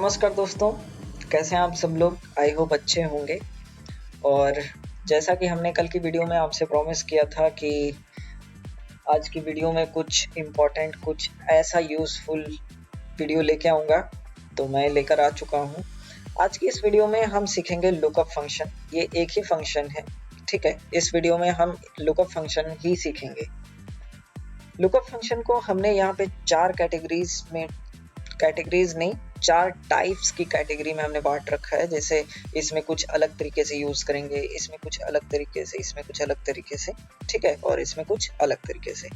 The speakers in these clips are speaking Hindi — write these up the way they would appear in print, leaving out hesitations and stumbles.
नमस्कार दोस्तों, कैसे हैं आप सब लोग। आई होप अच्छे होंगे। और जैसा कि हमने कल की वीडियो में आपसे प्रॉमिस किया था कि आज की वीडियो में कुछ इम्पोर्टेंट, कुछ ऐसा यूज़फुल वीडियो लेके आऊँगा, तो मैं लेकर आ चुका हूँ। आज की इस वीडियो में हम सीखेंगे लुकअप फंक्शन। ये एक ही फंक्शन है, ठीक है। इस वीडियो में हम लुकअप फंक्शन ही सीखेंगे। लुकअप फंक्शन को हमने यहाँ पे चार कैटेगरीज नहीं, चार टाइप्स की कैटेगरी में हमने बांट रखा है। जैसे इसमें कुछ अलग तरीके से यूज करेंगे, इसमें कुछ अलग तरीके से, इसमें कुछ अलग तरीके से, ठीक है, और इसमें कुछ अलग तरीके से।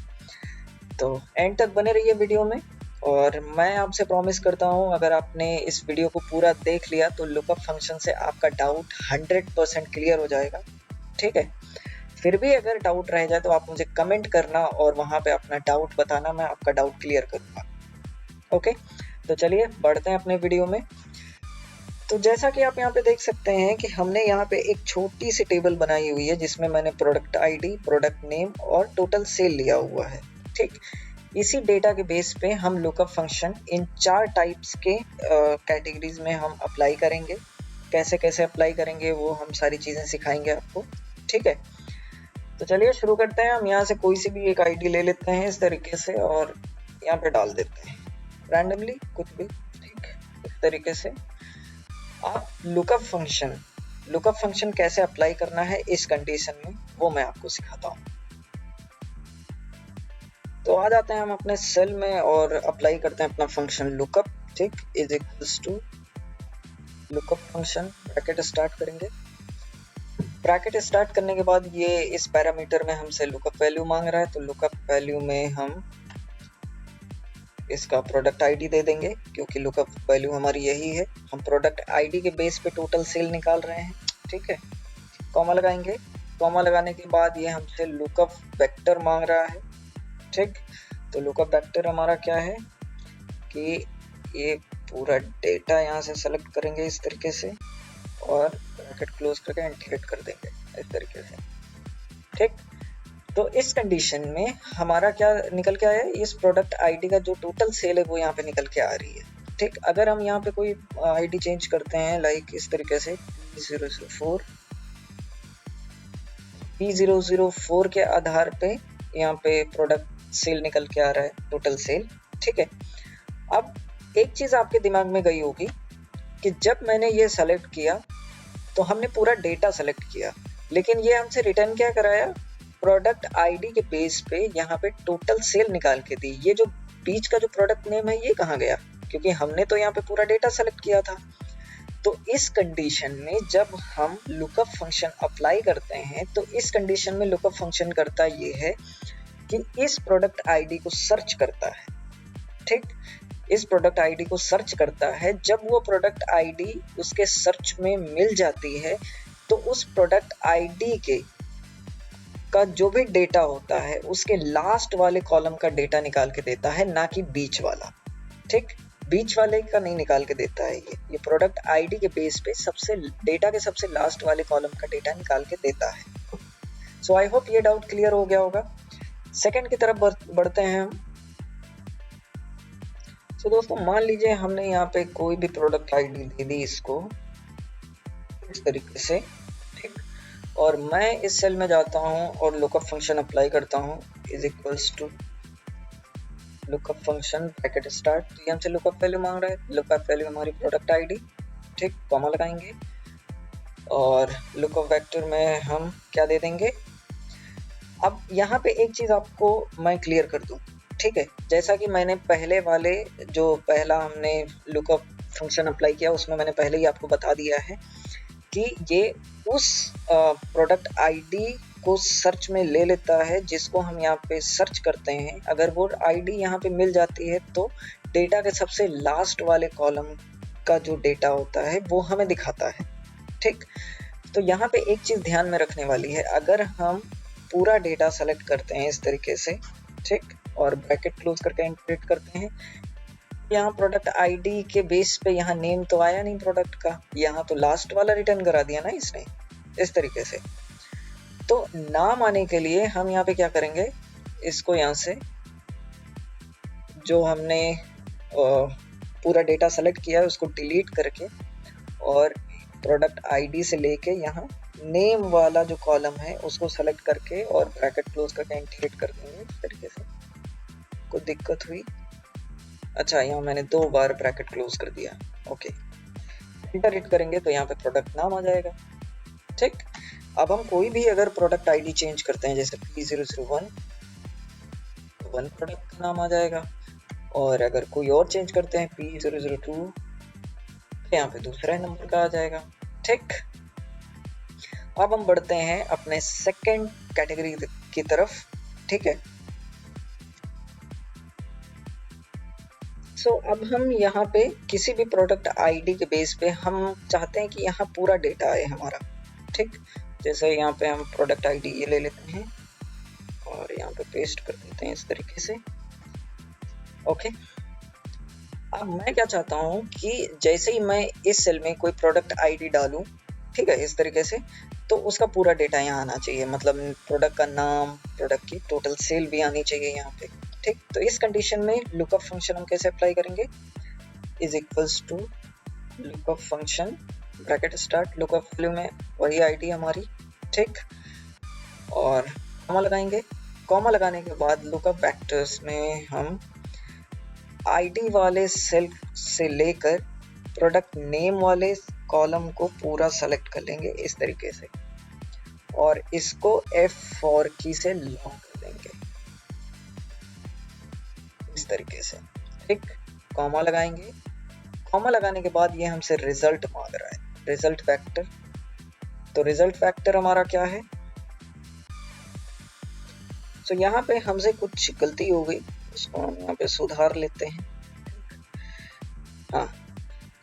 तो एंड तक बने रहिए वीडियो में। और मैं आपसे प्रॉमिस करता हूँ, अगर आपने इस वीडियो को पूरा देख लिया तो लुकअप फंक्शन से आपका डाउट 100% क्लियर हो जाएगा, ठीक है। फिर भी अगर डाउट रह जाए तो आप मुझे कमेंट करना और वहाँ पे अपना डाउट बताना, मैं आपका डाउट क्लियर करूँगा। ओके, तो चलिए बढ़ते हैं अपने वीडियो में। तो जैसा कि आप यहाँ पे देख सकते हैं कि हमने यहाँ पे एक छोटी सी टेबल बनाई हुई है जिसमें मैंने प्रोडक्ट आईडी, प्रोडक्ट नेम और टोटल सेल लिया हुआ है, ठीक। इसी डेटा के बेस पे हम लुकअप फंक्शन इन चार टाइप्स के कैटेगरीज में हम अप्लाई करेंगे। कैसे कैसे अप्लाई करेंगे वो हम सारी चीज़ें सिखाएंगे आपको, ठीक है। तो चलिए शुरू करते हैं। हम यहाँ से कोई सी भी एक आईडी ले लेते हैं इस तरीके से और यहाँ पे डाल देते हैं रैंडमली कुछ भी, ठीक। इस तरीके से आप लुकअप फंक्शन कैसे अप्लाई करना है इस कंडीशन में, वो मैं आपको सिखाता हूँ। तो आ जाते हैं हम अपने सेल में और अप्लाई करते हैं अपना फंक्शन लुकअप, ठीक। Is equals to lookup function, bracket start करेंगे। ब्रैकेट स्टार्ट करने के बाद ये इस पैरामीटर में हमसे लुकअप वैल्यू मांग रहा है, तो लुकअप वैल्यू में हम इसका प्रोडक्ट आईडी दे देंगे, क्योंकि लुकअप वैल्यू हमारी यही है। हम प्रोडक्ट आईडी के बेस पे टोटल सेल निकाल रहे हैं, ठीक है। कॉमा लगाएंगे। कॉमा लगाने के बाद ये हमसे लुकअप वेक्टर मांग रहा है, ठीक। तो लुकअप वेक्टर हमारा क्या है कि ये पूरा डेटा यहाँ से सेलेक्ट करेंगे इस तरीके से और ब्रैकेट क्लोज करके एंटर कर देंगे इस तरीके से, ठीक। तो इस कंडीशन में हमारा क्या निकल के आया, इस प्रोडक्ट आईडी का जो टोटल सेल है वो यहाँ पे निकल के आ रही है, ठीक। अगर हम यहाँ पे कोई आईडी चेंज करते हैं, लाइक इस तरीके से P004 के आधार पे यहाँ पे प्रोडक्ट सेल निकल के आ रहा है, टोटल सेल, ठीक है। अब एक चीज आपके दिमाग में गई होगी कि जब मैंने ये सेलेक्ट किया तो हमने पूरा डेटा सेलेक्ट किया, लेकिन ये हमसे रिटर्न क्या कराया, प्रोडक्ट आईडी के बेस पे यहाँ पे टोटल सेल निकाल के दी। ये जो बीच का जो प्रोडक्ट नेम है ये कहाँ गया, क्योंकि हमने तो यहाँ पे पूरा डेटा सेलेक्ट किया था। तो इस कंडीशन में जब हम लुकअप फंक्शन अप्लाई करते हैं तो इस कंडीशन में लुकअप फंक्शन करता ये है कि इस प्रोडक्ट आईडी को सर्च करता है, ठीक। इस प्रोडक्ट आईडी को सर्च करता है। जब वो प्रोडक्ट आईडी उसके सर्च में मिल जाती है तो उस प्रोडक्ट आईडी के का जो भी डेटा होता है उसके लास्ट वाले कॉलम का डेटा निकाल के देता है, ना कि बीच वाला, ठीक। बीच वाले का नहीं निकाल के देता है, ये प्रोडक्ट आईडी के बेस पे सबसे डेटा के सबसे लास्ट वाले कॉलम का डेटा निकाल के देता है। सो आई होप ये डाउट क्लियर हो गया होगा। सेकंड की तरफ बढ़ते हैं हम। तो दोस्तों मान लीजिए हमने यहाँ पे कोई भी प्रोडक्ट आईडी दे दी इसको इस तरीके से, ठीक। और मैं इस सेल में जाता हूँ और लुकअप फंक्शन अप्लाई करता हूँ, is equals to lookup function bracket start. तो ये हमसे लुकअप वैल्यू मांग रहा है, लुकअप वैल्यू हमारी प्रोडक्ट आईडी, ठीक। कॉमा लगाएंगे और लुकअप वेक्टर में हम क्या दे देंगे। अब यहाँ पे एक चीज आपको मैं क्लियर कर दूं, ठीक है। जैसा कि मैंने पहले वाले जो पहला हमने लुकअप फंक्शन अप्लाई किया उसमें मैंने पहले ही आपको बता दिया है कि ये उस प्रोडक्ट आईडी को सर्च में ले लेता है जिसको हम यहाँ पे सर्च करते हैं। अगर वो आईडी यहाँ पे मिल जाती है तो डेटा के सबसे लास्ट वाले कॉलम का जो डेटा होता है वो हमें दिखाता है, ठीक। तो यहाँ पे एक चीज ध्यान में रखने वाली है, अगर हम पूरा डेटा सेलेक्ट करते हैं इस तरीके से, ठीक, और ब्रैकेट क्लोज करके एंटर करते हैं, यहाँ प्रोडक्ट आईडी के बेस पे यहाँ नेम तो आया नहीं प्रोडक्ट का, यहाँ तो लास्ट वाला रिटर्न करा दिया ना इसने इस तरीके से। तो नाम आने के लिए हम यहाँ पे क्या, इसको यहाँ से जो हमने पूरा डेटा सेलेक्ट किया है उसको डिलीट करके और प्रोडक्ट आईडी से लेके यहाँ नेम वाला जो कॉलम है उसको सेलेक्ट करके और ब्रैकेट क्लोज करके इंटीग्रेट कर देंगे इस तरीके से। कोई दिक्कत हुई? अच्छा, यहाँ मैंने 2 बार ब्रैकेट क्लोज कर दिया। ओके, एंटर हिट करेंगे तो यहाँ पे प्रोडक्ट नाम आ जाएगा। ठीक, अब हम कोई भी अगर प्रोडक्ट आईडी चेंज करते हैं जैसे P001 तो 1 प्रोडक्ट का नाम आ जाएगा, और अगर कोई और चेंज करते हैं P002 तो यहाँ पे दूसरा नंबर का आ जाएगा। ठीक, अब हम बढ़ते हैं अपने सेकंड कैटेगरी की तरफ। ठीक है, अब हम यहाँ पे किसी भी प्रोडक्ट आईडी के बेस पे हम चाहते हैं कि यहाँ पूरा डेटा आए हमारा। ठीक, जैसे यहाँ पे हम प्रोडक्ट आईडी ये ले लेते हैं और यहाँ पे पेस्ट कर देते हैं इस तरीके से। ओके, अब मैं क्या चाहता हूँ कि जैसे ही मैं इस सेल में कोई प्रोडक्ट आईडी डालूं, ठीक है, इस तरीके से, तो उसका पूरा डेटा यहाँ आना चाहिए, मतलब प्रोडक्ट का नाम, प्रोडक्ट की टोटल सेल भी आनी चाहिए यहाँ पे। ठीक, तो इस कंडीशन में लुकअप फंक्शन हम कैसे अप्लाई करेंगे? Is equals to lookup function bracket start, lookup value में वही आईडी हमारी। ठीक, और कॉमा लगाएंगे। कॉमा लगाने के बाद लुकअप वेक्टर्स में हम आईडी वाले सेल से लेकर प्रोडक्ट नेम वाले कॉलम को पूरा सेलेक्ट कर लेंगे इस तरीके से, और इसको F4 की से लॉक कर देंगे इस तरीके से। ठीक, कॉमा लगाएंगे। कॉमा लगाने के बाद ये हमसे रिजल्ट मांग रहा है, रिजल्ट वेक्टर। तो रिजल्ट वेक्टर हमारा क्या है? तो यहाँ पे हमसे कुछ गलती हो गई, उसको हम यहाँ पे सुधार लेते हैं। हाँ,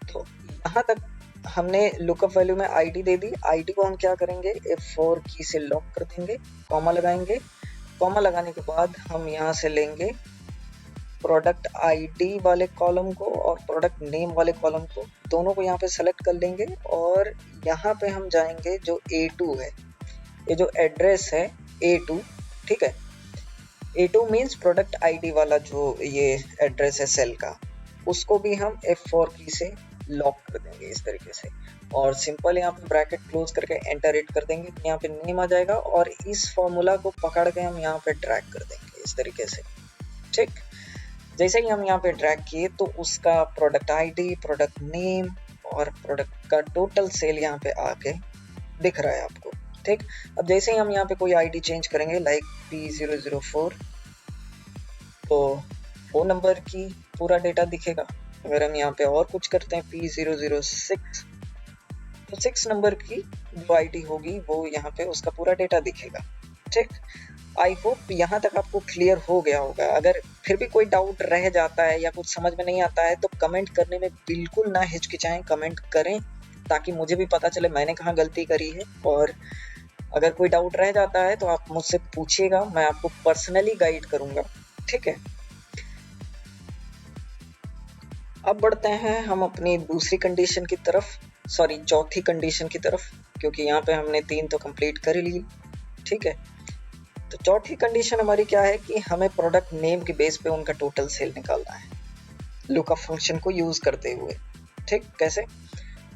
तो यहाँ तक हमने लुकअप वैल्यू में आईडी दे दी। आईडी को हम क्या करेंगे? F4 की से लॉक कर देंगे, कॉमा लगाएंगे। कॉमा लगाने के बाद हम यहाँ से लेंगे प्रोडक्ट आईडी वाले कॉलम को और प्रोडक्ट नेम वाले कॉलम को, दोनों को यहाँ पे सेलेक्ट कर लेंगे, और यहाँ पे हम जाएंगे जो A2 है, ये जो एड्रेस है A2, ठीक है, A2 मीन्स प्रोडक्ट आईडी वाला जो ये एड्रेस है सेल का, उसको भी हम F4 की से लॉक कर देंगे इस तरीके से, और सिंपल यहाँ पे ब्रैकेट क्लोज करके एंटर हिट कर देंगे तो यहाँ पे नेम आ जाएगा, और इस फॉर्मूला को पकड़ के हम यहाँ पे ड्रैग कर देंगे इस तरीके से। ठीक, जैसे ही हम यहाँ पे ड्रैग किए तो उसका प्रोडक्ट आईडी, प्रोडक्ट नेम और प्रोडक्ट का टोटल सेल यहाँ पे आके दिख रहा है आपको। ठीक, अब जैसे ही हम यहाँ पे कोई आईडी चेंज करेंगे लाइक P004 तो वो नंबर की पूरा डेटा दिखेगा। अगर हम यहाँ पे और कुछ करते हैं P006 तो 6 नंबर की जो आईडी होगी वो यहाँ पे उसका पूरा डेटा दिखेगा। ठीक, आई होप यहाँ तक आपको क्लियर हो गया होगा। अगर फिर भी कोई डाउट रह जाता है या कुछ समझ में नहीं आता है तो कमेंट करने में बिल्कुल ना हिचकिचाएं, कमेंट करें ताकि मुझे भी पता चले मैंने कहाँ गलती करी है, और अगर कोई डाउट रह जाता है तो आप मुझसे पूछिएगा, मैं आपको पर्सनली गाइड करूंगा। ठीक है, अब बढ़ते हैं हम अपनी दूसरी कंडीशन की तरफ, सॉरी चौथी कंडीशन की तरफ, क्योंकि यहाँ पे हमने 3 तो कंप्लीट कर ली। ठीक है, तो चौथी कंडीशन हमारी क्या है कि हमें प्रोडक्ट नेम के बेस पे उनका टोटल सेल निकालना है लुकअप फंक्शन को यूज करते हुए। ठीक, कैसे?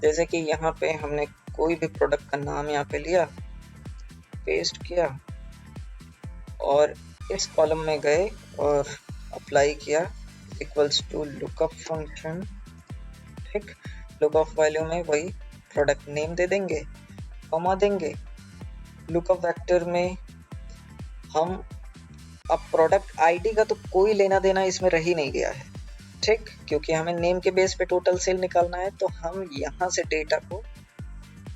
जैसे कि यहाँ पे हमने कोई भी प्रोडक्ट का नाम यहाँ पे लिया, पेस्ट किया और इस कॉलम में गए और अप्लाई किया इक्वल्स टू लुकअप फंक्शन। ठीक, लुकअप वैल्यू में वही प्रोडक्ट नेम दे देंगे, कॉमा देंगे। लुकअप वेक्टर में हम अब प्रोडक्ट आईडी का तो कोई लेना देना इसमें रह ही नहीं गया है। ठीक, क्योंकि हमें नेम के बेस पे टोटल सेल निकालना है, तो हम यहाँ से डेटा को,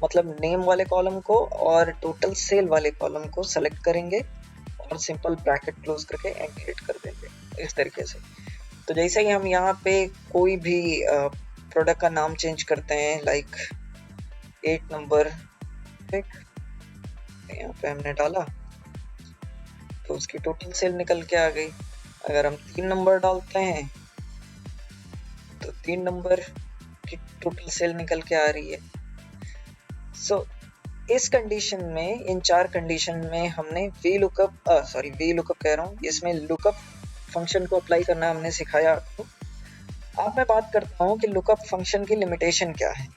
मतलब नेम वाले कॉलम को और टोटल सेल वाले कॉलम को सेलेक्ट करेंगे और सिंपल ब्रैकेट क्लोज करके एंटर हिट कर देंगे इस तरीके से। तो जैसे ही हम यहाँ पे कोई भी प्रोडक्ट का नाम चेंज करते हैं लाइक 8 नंबर, ठीक, यहाँ पे हमने डाला तो उसकी टोटल सेल निकल के आ गई। अगर हम 3 नंबर डालते हैं तो 3 नंबर की टोटल सेल निकल के आ रही है। सो इस कंडीशन में, इन 4 कंडीशन में हमने वी लुकअप कह रहा हूँ, इसमें लुकअप फंक्शन को अप्लाई करना हमने सिखाया आपको। अब मैं बात करता हूँ कि लुकअप फंक्शन की लिमिटेशन क्या है,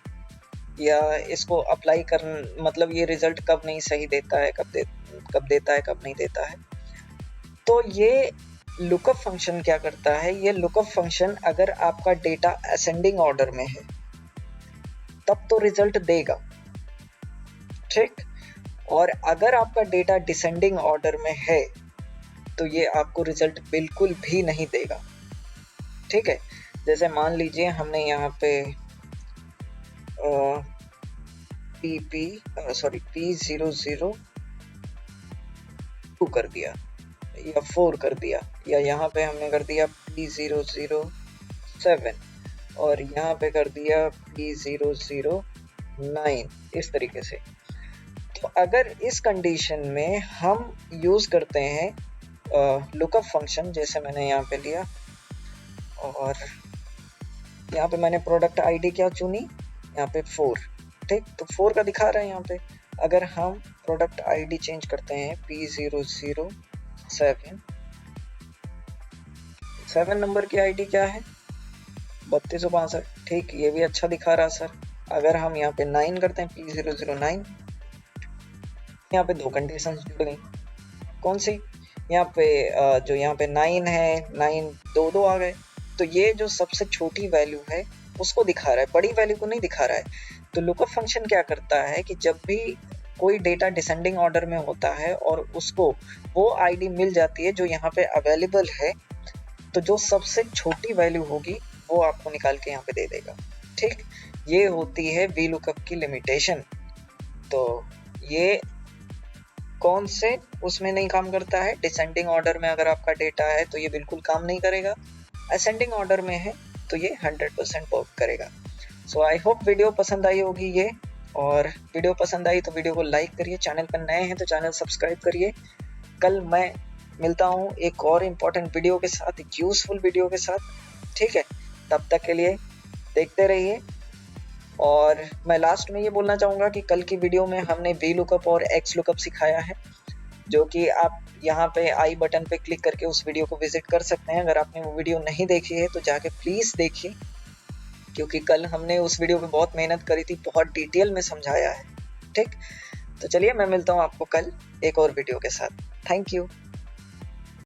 या इसको अप्लाई कर मतलब ये रिजल्ट कब नहीं सही देता है, कब देता है, कब नहीं देता है। तो ये लुकअप फंक्शन क्या करता है, ये लुकअप फंक्शन अगर आपका डेटा असेंडिंग ऑर्डर में है तब तो रिजल्ट देगा, ठीक। और अगर आपका डेटा डिसेंडिंग ऑर्डर में है तो ये आपको रिजल्ट बिल्कुल भी नहीं देगा, ठीक है। जैसे मान लीजिए हमने यहाँ पे P002 कर दिया या 4 कर दिया, या यहाँ पे हमने कर दिया P007 और यहाँ पे कर दिया P009, इस तरीके से। तो अगर इस कंडीशन में हम यूज करते हैं लुकअप फंक्शन, जैसे मैंने यहाँ पे लिया और यहाँ पे मैंने प्रोडक्ट आईडी क्या चुनी, यहाँ पे 4, ठीक। तो 4 का दिखा रहा है यहाँ पे। अगर हम प्रोडक्ट आईडी चेंज करते हैं P007, 7 नंबर की आईडी क्या है 3262, ठीक, ये भी अच्छा दिखा रहा सर। अगर हम यहाँ पे 9 करते हैं P009, यहाँ पे 2 कंडीशंस जुड़ गई। कौन सी, यहाँ पे जो यहाँ पे 9 है, 9 2 आ गए। तो ये जो सबसे छोटी वैल्यू है उसको दिखा रहा है, बड़ी वैल्यू को नहीं दिखा रहा है। तो लुकअप फंक्शन क्या करता है कि जब भी कोई डेटा डिसेंडिंग ऑर्डर में होता है और उसको वो आईडी मिल जाती है जो यहाँ पे अवेलेबल है, तो जो सबसे छोटी वैल्यू होगी वो आपको निकाल के यहाँ पे दे देगा, ठीक। ये होती है वी लुकअप की लिमिटेशन। तो ये कौन से उसमें नहीं काम करता है, डिसेंडिंग ऑर्डर में अगर आपका डेटा है तो ये बिल्कुल काम नहीं करेगा, असेंडिंग ऑर्डर में है तो ये 100% वर्क करेगा। सो आई होप वीडियो पसंद आई होगी ये, और वीडियो पसंद आई तो वीडियो को लाइक करिए, चैनल पर नए हैं तो चैनल सब्सक्राइब करिए। कल मैं मिलता हूँ एक और इम्पोर्टेंट वीडियो के साथ, एक यूजफुल वीडियो के साथ, ठीक है। तब तक के लिए देखते रहिए। और मैं लास्ट में ये बोलना चाहूँगा कि कल की वीडियो में हमने वी लुकअप और एक्स लुकअप सिखाया है, जो कि आप यहाँ पे आई बटन पे क्लिक करके उस वीडियो को विजिट कर सकते हैं। अगर आपने वो वीडियो नहीं देखी है तो जाके प्लीज़ देखिए, क्योंकि कल हमने उस वीडियो पे बहुत मेहनत करी थी, बहुत डिटेल में समझाया है, ठीक। तो चलिए मैं मिलता हूँ आपको कल एक और वीडियो के साथ। Thank you.